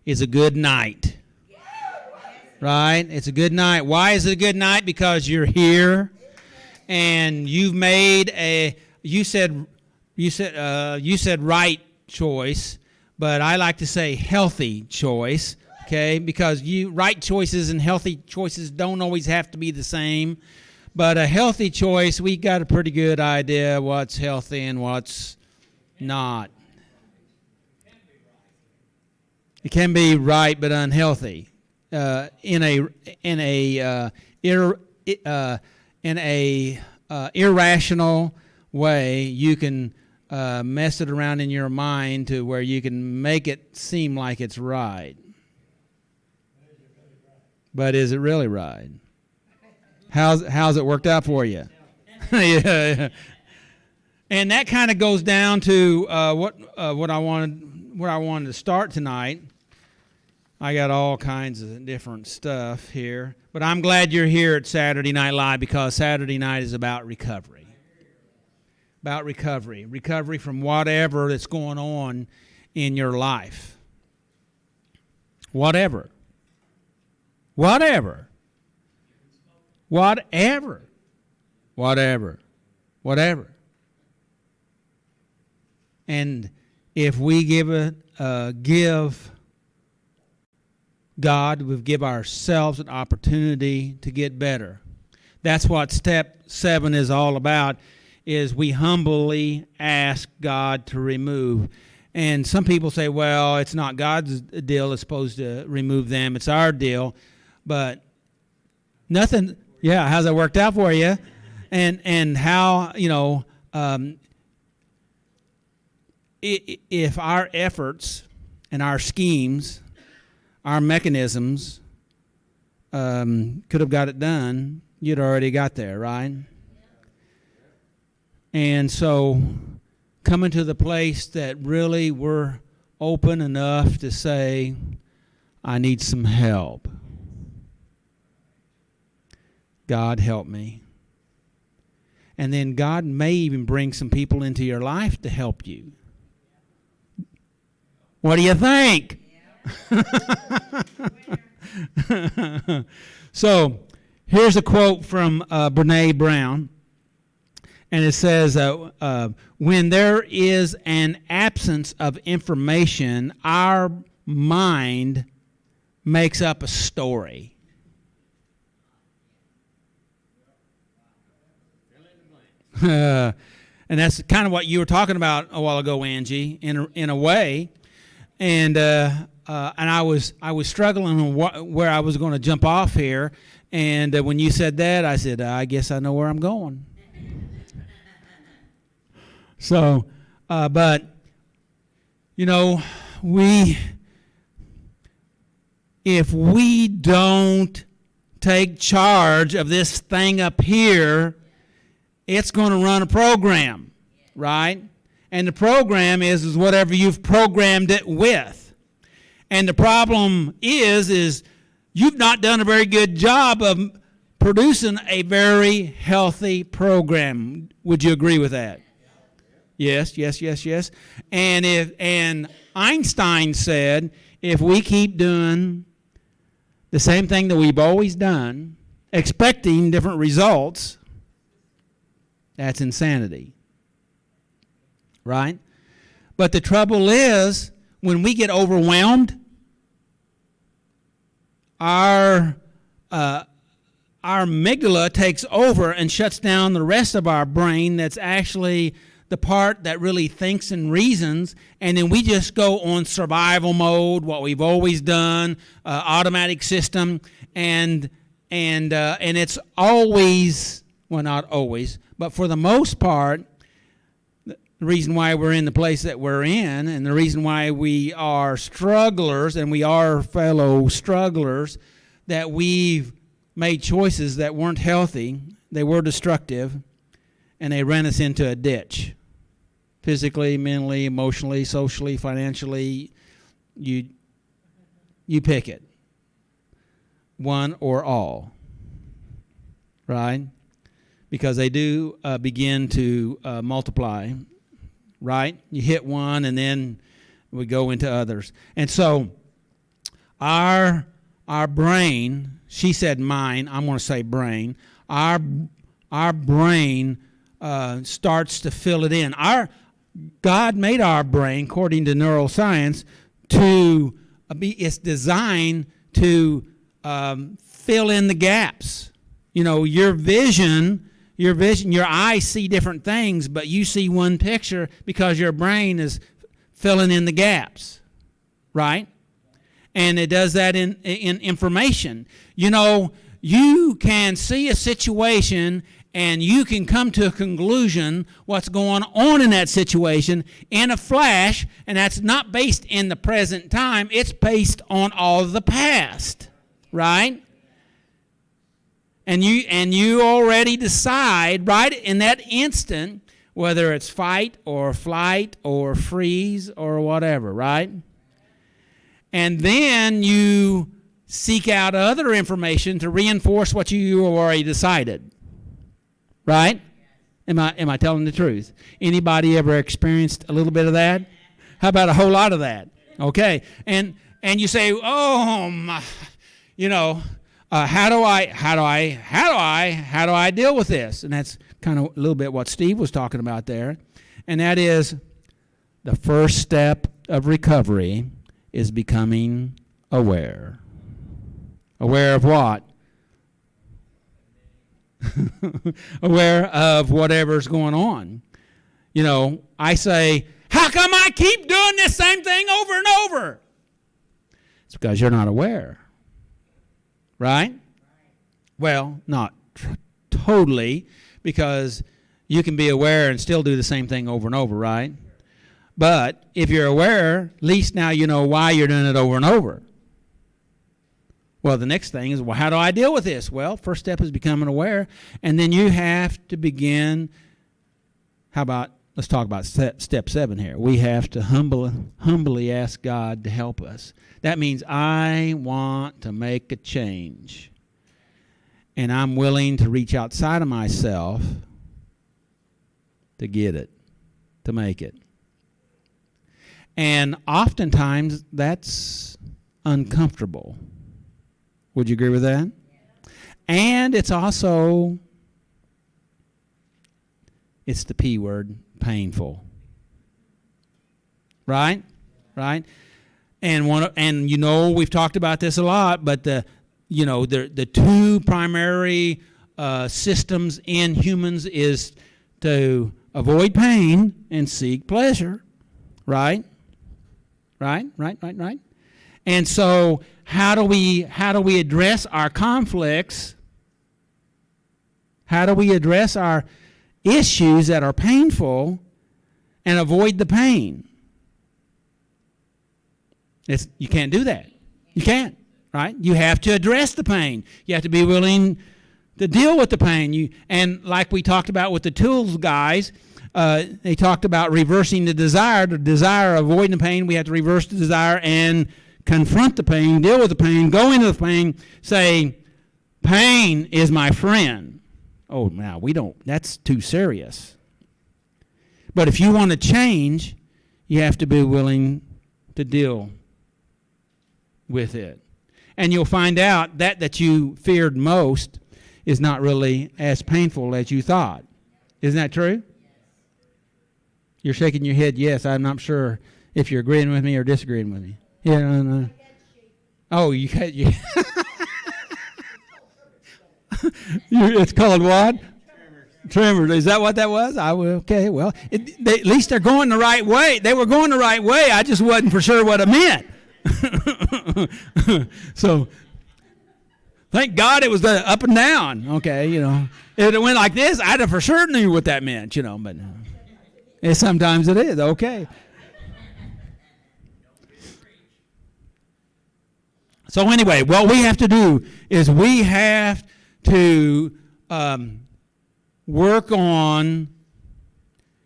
is a good night. Right? It's a good night. Why is it a good night? Because you're here and you've made you said right choice, but I like to say healthy choice, okay? Because right choices and healthy choices don't always have to be the same. But a healthy choice, we got a pretty good idea what's healthy and what's not. It can be right but unhealthy. In a irrational way, you can mess it around in your mind to where you can make it seem like it's right. But is it really right? How's it worked out for you? Yeah. And that kind of goes down to what I wanted to start tonight. I got all kinds of different stuff here, but I'm glad you're here at Saturday Night Live because Saturday night is about recovery. About recovery. Recovery from whatever that's going on in your life. Whatever. Whatever. Whatever. Whatever. Whatever. And if we give God, we give ourselves an opportunity to get better. That's what step 7 is all about, is we humbly ask God to remove. And some people say, well, it's not God's deal, it's supposed to remove them, it's our deal. But nothing, yeah, how's that worked out for you? And how, if our efforts and our schemes, our mechanisms could have got it done, you'd already got there, right? And so coming to the place that really we're open enough to say, I need some help. God, help me. And then God may even bring some people into your life to help you. What do you think? So here's a quote from Brene Brown, and it says, when there is an absence of information, our mind makes up a story. And that's kind of what you were talking about a while ago, Angie, in a way. And I was struggling on where I was going to jump off here. And when you said that, I said, I guess I know where I'm going. So, but, if we don't take charge of this thing up here, it's going to run a program, right? And the program is whatever you've programmed it with. And the problem is you've not done a very good job of producing a very healthy program. Would you agree with that? Yes. And Einstein said, if we keep doing the same thing that we've always done, expecting different results, that's insanity. Right? But the trouble is, when we get overwhelmed, our amygdala takes over and shuts down the rest of our brain that's actually the part that really thinks and reasons, and then we just go on survival mode, what we've always done, automatic system, and it's always, well, not always, but for the most part, the reason why we're in the place that we're in, and the reason why we are strugglers, and we are fellow strugglers, that we've made choices that weren't healthy, they were destructive, and they ran us into a ditch. Physically, mentally, emotionally, socially, financially, you pick it. One or all. Right? Because they do begin to multiply. Right? You hit one and then we go into others. And so our brain, she said mine, I'm going to say brain, our brain starts to fill it in. God made our brain, according to neuroscience, to it's designed to fill in the gaps. You know, your vision, your eyes see different things, but you see one picture because your brain is filling in the gaps, right? And it does that in information. You know, you can see a situation and you can come to a conclusion what's going on in that situation in a flash, and that's not based in the present time. It's based on all of the past, right? And you already decide right in that instant whether it's fight or flight or freeze or whatever, right? And then you seek out other information to reinforce what you already decided. Right? Am I telling the truth? Anybody ever experienced a little bit of that? How about a whole lot of that? Okay. And you say, "Oh, my, you know, how do I deal with this?" And that's kind of a little bit what Steve was talking about there. And that is the first step of recovery is becoming aware. Aware of what? Aware of whatever's going on. You know, I say, "How come I keep doing this same thing over and over?" It's because you're not aware. Right? Well, not totally, because you can be aware and still do the same thing over and over, right? But if you're aware, at least now you know why you're doing it over and over. Well, the next thing is, well, how do I deal with this? Well, first step is becoming aware, and then you have to begin. Let's talk about step 7 here. We have to humbly ask God to help us. That means I want to make a change, and I'm willing to reach outside of myself to get it, to make it. And oftentimes that's uncomfortable. Would you agree with that? And it's also, it's the P word, painful. Right? Right? And you know, we've talked about this a lot, but the two primary systems in humans is to avoid pain and seek pleasure. Right? Right? And so how do we address our conflicts? How do we address our issues that are painful and avoid the pain? You can't do that. You can't, right? You have to address the pain. You have to be willing to deal with the pain. And like we talked about with the tools guys, they talked about reversing the desire, avoiding the pain. We have to reverse the desire and confront the pain, deal with the pain, go into the pain, say, pain is my friend. Oh, now that's too serious. But if you want to change, you have to be willing to deal with it. And you'll find out that you feared most is not really as painful as you thought. Isn't that true? You're shaking your head yes. I'm not sure if you're agreeing with me or disagreeing with me. Yeah, no. Oh, you had you. It's called what? Tremors. Is that what that was? Okay. Well, at least they're going the right way. They were going the right way. I just wasn't for sure what it meant. So, thank God it was the up and down. Okay, if it went like this, I'd have for sure knew what that meant. But sometimes it is. Okay. So anyway, what we have to do is we have to work on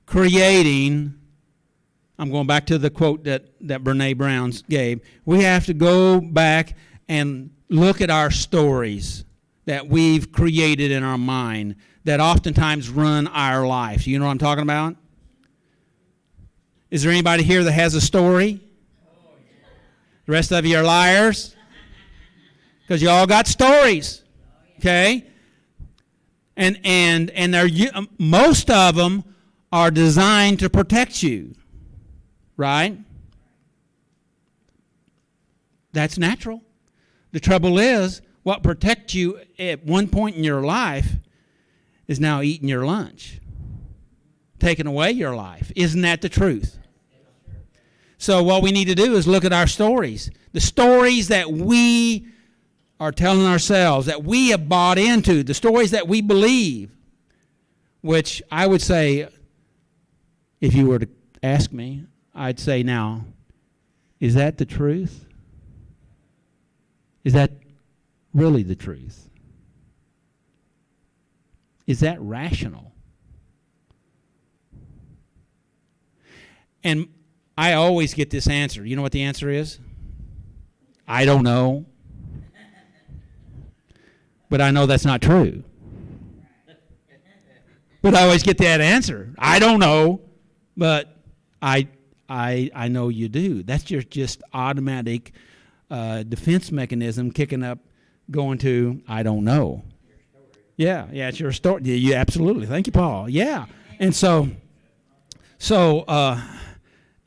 creating. I'm going back to the quote that Brene Brown gave. We have to go back and look at our stories that we've created in our mind that oftentimes run our life. You know what I'm talking about? Is there anybody here that has a story? The rest of you are liars? Because you all got stories, okay? And most of them are designed to protect you, right? That's natural. The trouble is, what protects you at one point in your life is now eating your lunch, taking away your life. Isn't that the truth? So what we need to do is look at our stories, the stories that we are telling ourselves, that we have bought into, the stories that we believe, which I would say, if you were to ask me, I'd say now, is that the truth? Is that really the truth? Is that rational? And I always get this answer. You know what the answer is? I don't know. But I know that's not true. But I always get that answer. I don't know, but I know you do. That's your just automatic defense mechanism kicking up, going to, I don't know. Yeah, it's your story. Yeah, absolutely. Thank you, Paul. Yeah. And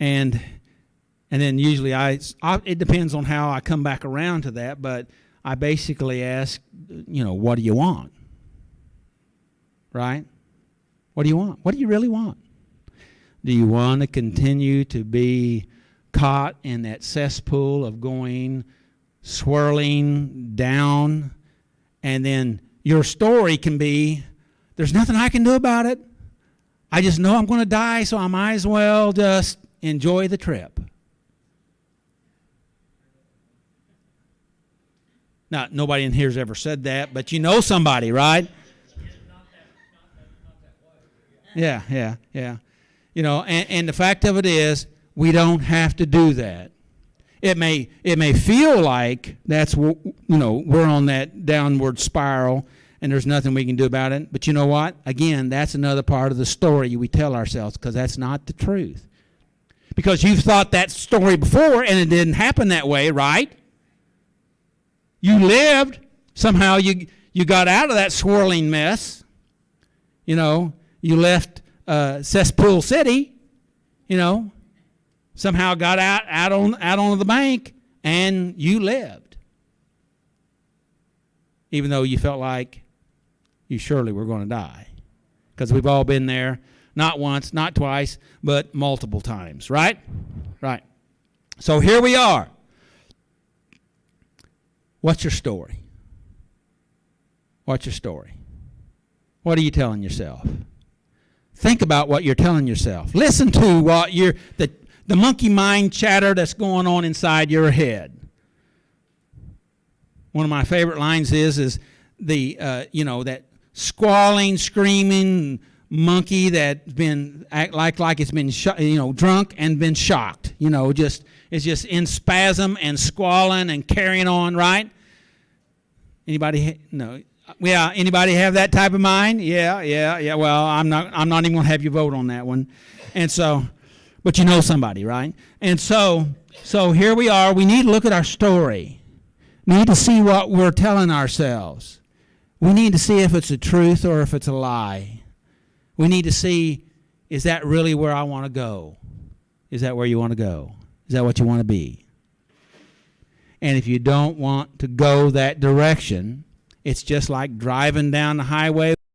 and then usually it depends on how I come back around to that, but I basically ask, what do you want? Right? What do you want? What do you really want? Do you want to continue to be caught in that cesspool of going swirling down, and then your story can be, there's nothing I can do about it. I just know I'm going to die, so I might as well just enjoy the trip. Now, nobody in here has ever said that, but you know somebody, right? Yeah. And the fact of it is, we don't have to do that. It may feel like that's, we're on that downward spiral and there's nothing we can do about it. But you know what? Again, that's another part of the story we tell ourselves, because that's not the truth. Because you've thought that story before and it didn't happen that way, right? You lived. Somehow you got out of that swirling mess. You left Cesspool City, somehow got out on the bank, and you lived. Even though you felt like you surely were going to die. Because we've all been there, not once, not twice, but multiple times, right? Right. So here we are. What's your story? What's your story? What are you telling yourself? Think about what you're telling yourself. Listen to what the monkey mind chatter that's going on inside your head. One of my favorite lines is the that squalling, screaming monkey that's been act like it's been drunk and been shocked. It's just in spasm and squalling and carrying on, right? Anybody? No. Yeah. Anybody have that type of mind? Yeah. Well, I'm not even going to have you vote on that one. And so, but you know somebody, right? And so here we are. We need to look at our story. We need to see what we're telling ourselves. We need to see if it's a truth or if it's a lie. We need to see, is that really where I want to go? Is that where you want to go? Is that what you want to be? And if you don't want to go that direction, it's just like driving down the highway